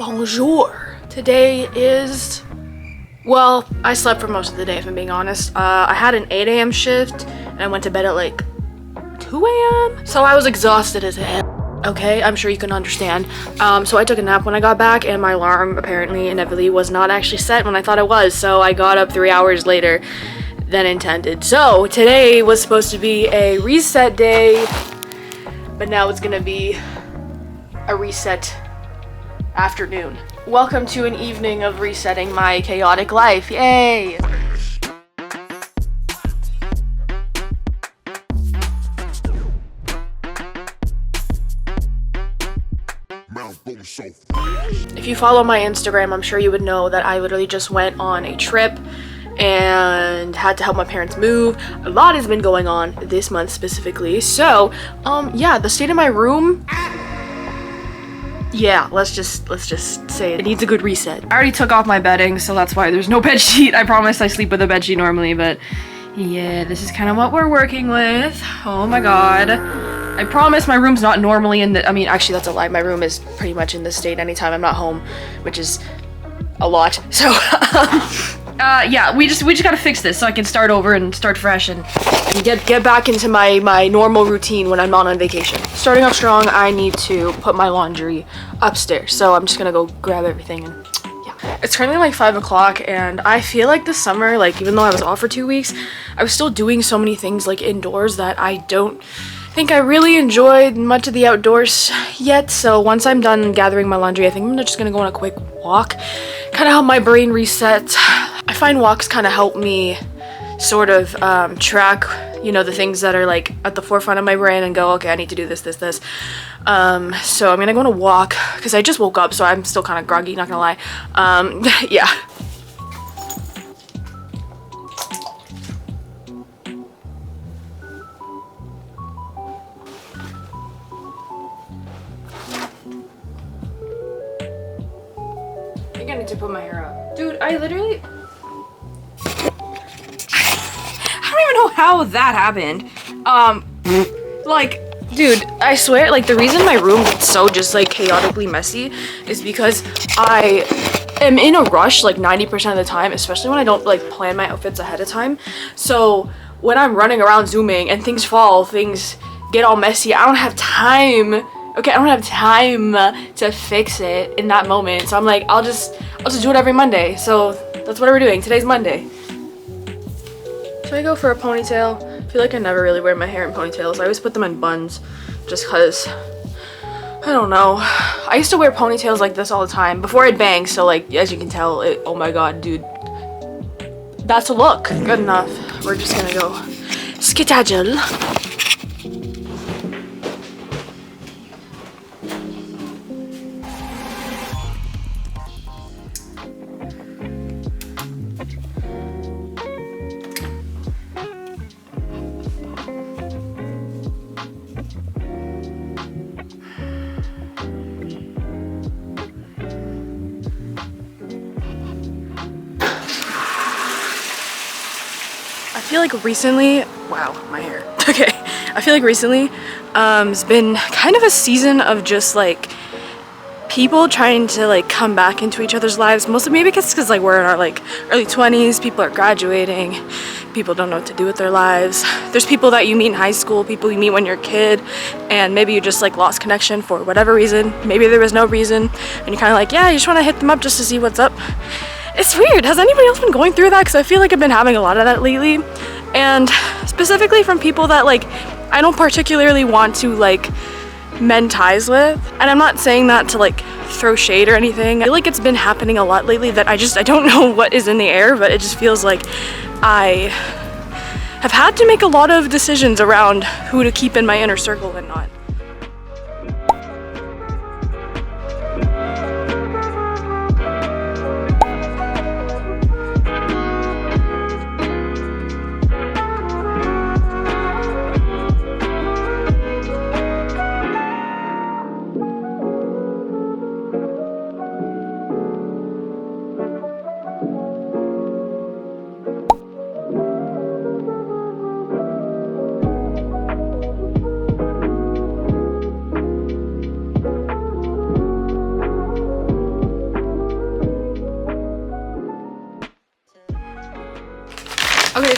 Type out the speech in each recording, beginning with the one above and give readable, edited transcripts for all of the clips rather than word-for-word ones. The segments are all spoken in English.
Bonjour. Today is, well, I slept for most of the day if I'm being honest. I had an 8 a.m. shift and I went to bed at like 2 a.m. So I was exhausted as hell. Okay, I'm sure you can understand. So I took a nap when I got back and my alarm apparently inevitably was not actually set when I thought it was. So I got up 3 hours later than intended. So today was supposed to be a reset day, but now it's gonna be a reset afternoon. Welcome to an evening of resetting my chaotic life. Yay! If you follow my Instagram, I'm sure you would know that I literally just went on a trip and had to help my parents move. A lot has been going on this month specifically. So, yeah, the state of my room, yeah, let's just say it needs a good reset. I already took off my bedding, so that's why there's no bed sheet. I promise I sleep with a bed sheet normally, but yeah, this is kind of what we're working with. Oh my god. I promise my room's not normally in the, I mean, actually that's a lie. My room is pretty much in this state anytime I'm not home, which is a lot. So, yeah, we just gotta fix this so I can start over and start fresh and get back into my normal routine when I'm not on vacation. Starting off strong, I need to put my laundry upstairs. So I'm just gonna go grab everything and yeah. It's currently like 5 o'clock and I feel like this summer, like even though I was off for 2 weeks, I was still doing so many things like indoors that I don't think I really enjoyed much of the outdoors yet. So once I'm done gathering my laundry, I think I'm just gonna go on a quick walk, kind of help my brain reset. I find walks kind of help me sort of track, you know, the things that are like at the forefront of my brain and go, okay, I need to do this. So I'm gonna go on a walk because I just woke up, so I'm still kind of groggy, not gonna lie. Yeah. I think I need to put my hair up. Dude, I literally, I don't even know how that happened. Like, dude, I swear, like, the reason my room gets so just, like, chaotically messy is because I am in a rush, like, 90% of the time, especially when I don't, like, plan my outfits ahead of time. So, when I'm running around zooming and things fall, things get all messy, I don't have time. Okay, I don't have time to fix it in that moment. So I'm like, I'll just do it every Monday. So that's what we're doing. Today's Monday. Should I go for a ponytail? I feel like I never really wear my hair in ponytails. I always put them in buns just cause, I don't know. I used to wear ponytails like this all the time before I'd bang. So like, as you can tell, oh my god, dude. That's a look. Good enough. We're just gonna go skedaddle. I feel like recently, wow, my hair. Okay, I feel like recently it's been kind of a season of just like people trying to like come back into each other's lives. Mostly maybe because like we're in our like early 20s, people are graduating, people don't know what to do with their lives. There's people that you meet in high school, people you meet when you're a kid, and maybe you just like lost connection for whatever reason. Maybe there was no reason, and you're kind of like, yeah, you just want to hit them up just to see what's up. It's weird. Has anybody else been going through that? Because I feel like I've been having a lot of that lately. And specifically from people that like I don't particularly want to like mend ties with. And I'm not saying that to like throw shade or anything. I feel like it's been happening a lot lately that I don't know what is in the air, but it just feels like I have had to make a lot of decisions around who to keep in my inner circle and not.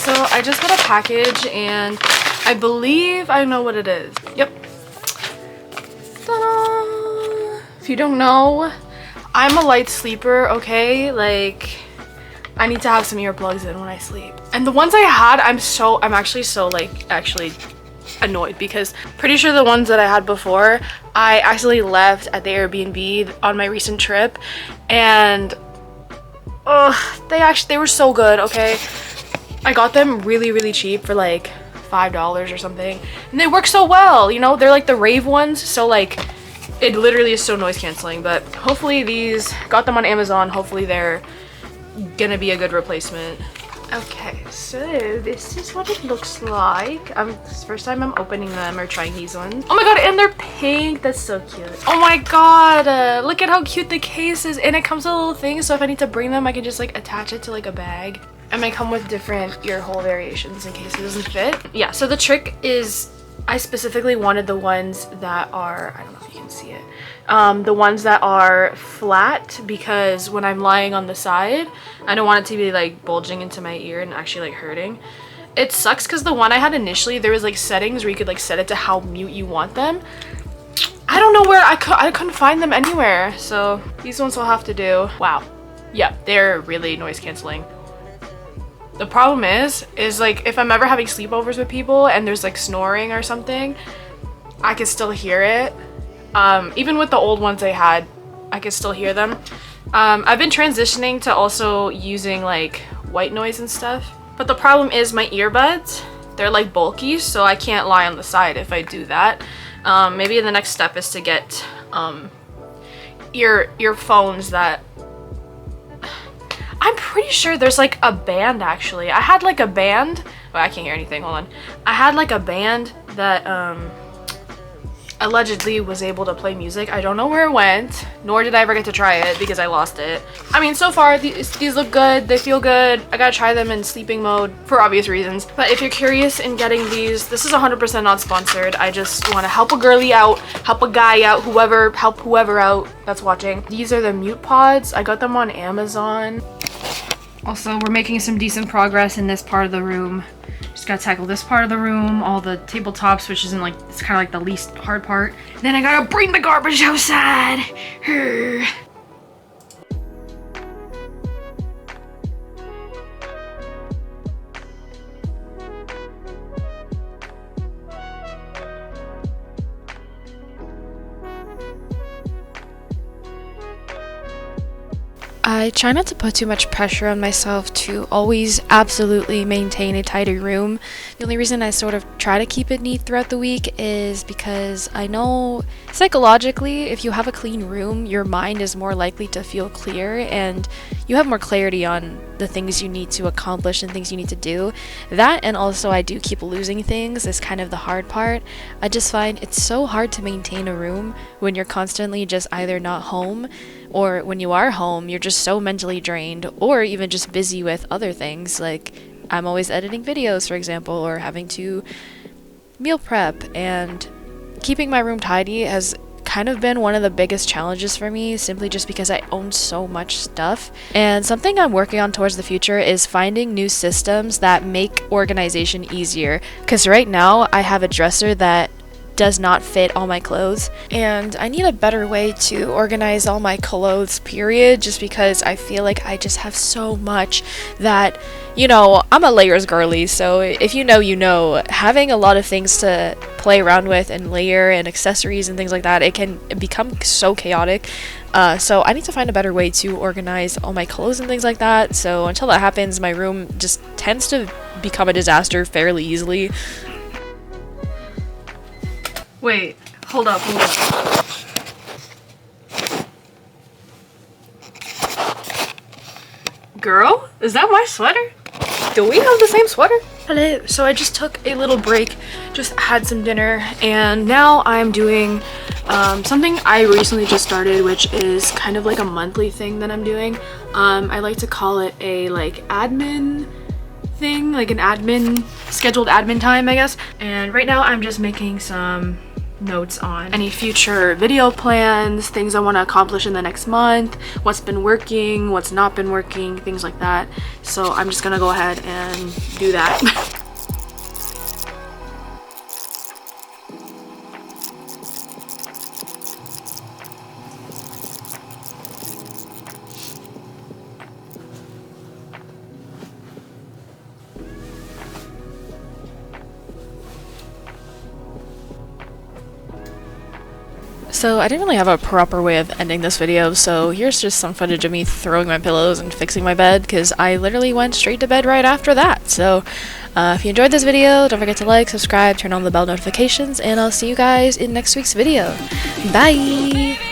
So I just got a package and I believe I know what it is. Yep. Ta-da! If you don't know, I'm a light sleeper, okay? Like, I need to have some earplugs in when I sleep. And the ones I had, I'm actually so like annoyed because pretty sure the ones that I had before, I accidentally left at the Airbnb on my recent trip, and they were so good, okay? I got them really cheap for like $5 or something, and they work so well, you know? They're like the rave ones, so like it literally is so noise canceling. But hopefully these, got them on Amazon, hopefully they're gonna be a good replacement. Okay, so this is what it looks like. It's the first time I'm opening them or trying these ones. Oh my god, and they're pink. That's so cute. Oh my god, look at how cute the case is. And it comes with a little thing, so if I need to bring them, I can just like attach it to like a bag. And they come with different ear hole variations in case it doesn't fit. Yeah, so the trick is I specifically wanted the ones that are, I don't know if you can see it, the ones that are flat, because when I'm lying on the side, I don't want it to be like bulging into my ear and actually like hurting. It sucks because the one I had initially, there was like settings where you could like set it to how mute you want them. I don't know where, I couldn't find them anywhere, so these ones will have to do. Wow. Yeah, they're really noise canceling. The problem is like if I'm ever having sleepovers with people and there's like snoring or something, I can still hear it. Even with the old ones I had, I could still hear them. I've been transitioning to also using like white noise and stuff. But the problem is my earbuds, they're like bulky, so I can't lie on the side if I do that. Maybe the next step is to get earphones that, I'm pretty sure there's like a band actually. I had like a band, oh, I can't hear anything, hold on. I had like a band that allegedly was able to play music. I don't know where it went, nor did I ever get to try it because I lost it. I mean, so far these look good, they feel good. I gotta try them in sleeping mode for obvious reasons. But if you're curious in getting these, this is 100% not sponsored. I just want to help a girly out, help a guy out, help whoever out that's watching. These are the mute pods. I got them on Amazon. Also, we're making some decent progress in this part of the room. Just gotta tackle this part of the room, all the tabletops, which isn't like, it's kind of like the least hard part. Then I gotta bring the garbage outside. I try not to put too much pressure on myself to always absolutely maintain a tidy room. The only reason I sort of try to keep it neat throughout the week is because I know psychologically if you have a clean room, your mind is more likely to feel clear and you have more clarity on the things you need to accomplish and things you need to do. That, and also I do keep losing things, is kind of the hard part. I just find it's so hard to maintain a room when you're constantly just either not home, or when you are home, you're just so mentally drained, or even just busy with other things. Like, I'm always editing videos, for example, or having to meal prep, and keeping my room tidy has kind of been one of the biggest challenges for me, simply just because I own so much stuff. And something I'm working on towards the future is finding new systems that make organization easier, because right now I have a dresser that does not fit all my clothes, and I need a better way to organize all my clothes, period, just because I feel like I just have so much that, you know, I'm a layers girly, so if you know, you know, having a lot of things to play around with and layer and accessories and things like that, it can become so chaotic. So I need to find a better way to organize all my clothes and things like that. So until that happens, my room just tends to become a disaster fairly easily. Wait, hold up. Girl, is that my sweater? Do we have the same sweater? Hello. So I just took a little break, just had some dinner, and now I'm doing something I recently just started, which is kind of like a monthly thing that I'm doing. I like to call it a like admin thing, like an scheduled admin time, I guess. And right now I'm just making some notes on any future video plans, things I want to accomplish in the next month, what's been working, what's not been working, things like that. So I'm just gonna go ahead and do that. So I didn't really have a proper way of ending this video, so here's just some footage of me throwing my pillows and fixing my bed, because I literally went straight to bed right after that. So if you enjoyed this video, don't forget to like, subscribe, turn on the bell notifications, and I'll see you guys in next week's video. Bye!